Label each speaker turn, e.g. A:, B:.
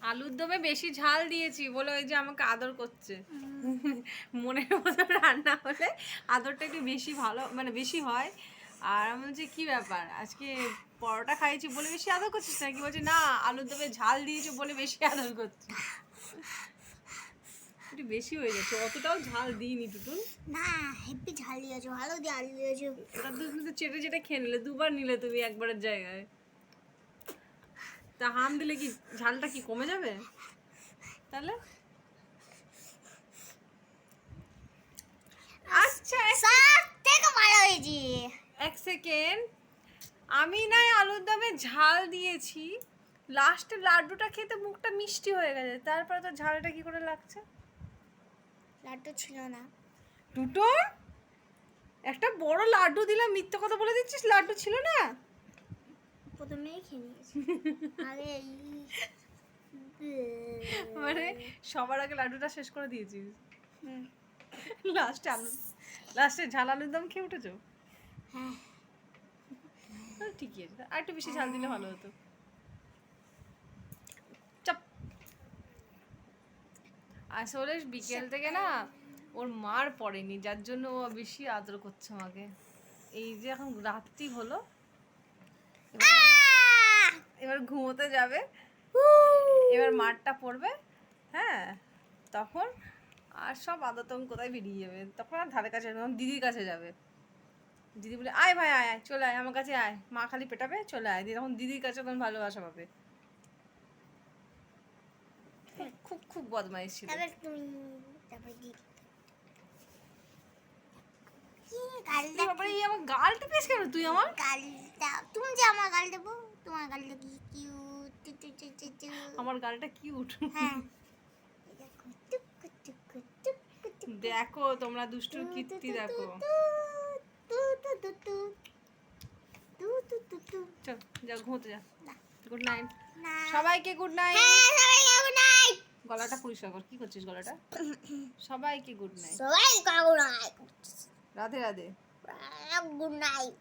A: আলুর দমে বেশি ঝাল দিয়েছি বলে ওই যে আমাকে আদর করছে। মনের মতো রান্না হলে আদরটা একটু বেশি ভালো মানে বেশি হয়। আর আমি বলছি কি ব্যাপার আজকে পরোটা খাইছি বলে বেশি আদর করছিস নাকি? বলছে না আলুর দমে ঝাল দিয়েছি বলে বেশি আদর করছি। একটু বেশি হয়ে যাচ্ছে, অতটাও ঝাল দিইনি টুটুল।
B: না হেভি ঝাল দিয়েছো, ভালো দিয়ে আলু দিয়েছো।
A: ওটা তুমি তো চেটে চেটে খেয়ে নিলে, দুবার নিলে তুমি একবারের জায়গায়। তা হাম দিলে কি ঝালটা কি কমে যাবে তাহলে? আচ্ছা
B: সব থেকে ভালো হয়েছে।
A: এক সেকেন্ড, আমি নাই আলুর দমে ঝাল দিয়েছি, লাস্টে লাড্ডুটা খেতে মুখটা মিষ্টি হয়ে গেছে, তারপরে তো ঝালটা কি করে লাগছে?
B: লাড্ডু ছিল না।
A: টুটুল একটা বড় লাড্ডু দিলাম, মিথ্যে কথা বলে দিচ্ছিস, লাড্ডু ছিল না।
B: প্রথমেই খেয়ে নিয়েছি। আরে
A: মানে সবার আগে লাড্ডুটা শেষ করে দিয়েছিস,
B: হুম,
A: লাস্টে ঝাল আলুর দম খেয়ে উঠেছো।
B: হ্যাঁ
A: ঠিকই আছে, আর একটু বেশি ঝাল দিলে ভালো হতো। চাপ। আসলে বিকেল থেকে না ওর মার পড়েনি, যার জন্য ও বেশি আদর করছে আমাকে। এই যে এখন রাত্রি হলো, এবার ঘুমোতে যাবে, এবার মারটা পড়বে, হ্যাঁ তখন আর সব আদতন কোথায় বেরিয়ে যাবে, তখন আর ধারে কাছে যখন দিদির কাছে যাবে, দিদি বলে আয় ভাই আয় আয় চলে আয় আমার কাছে আয়, মা খালি পেটাবে চলে আয়, দিয়ে তখন দিদির কাছে তখন ভালোবাসা পাবে। খুব খুব বদমাইশ ছিল।
B: তারপর তুমি তারপর দিদি গালটা
A: তারপরে এই আমার গাল টিপিস কেন তুই আমার?
B: গালটা তুমি যে আমার গাল দেবো, তোমার গালটা কি কিউট।
A: আমার গালটা কিউট।
B: হ্যাঁ দেখো টুক টুক টুক টুক।
A: দেখো তোমরা দুষ্টুর কীর্তি দেখো। চল যা ঘুমোতে যা, গুড নাইট সবাইকে, গুড নাইট। গলাটা পরিষ্কার কর, কি করছিস গলাটা? সবাইকে গুড নাইট,
B: সবাই good night,
A: Radhe Radhe.
B: Good night.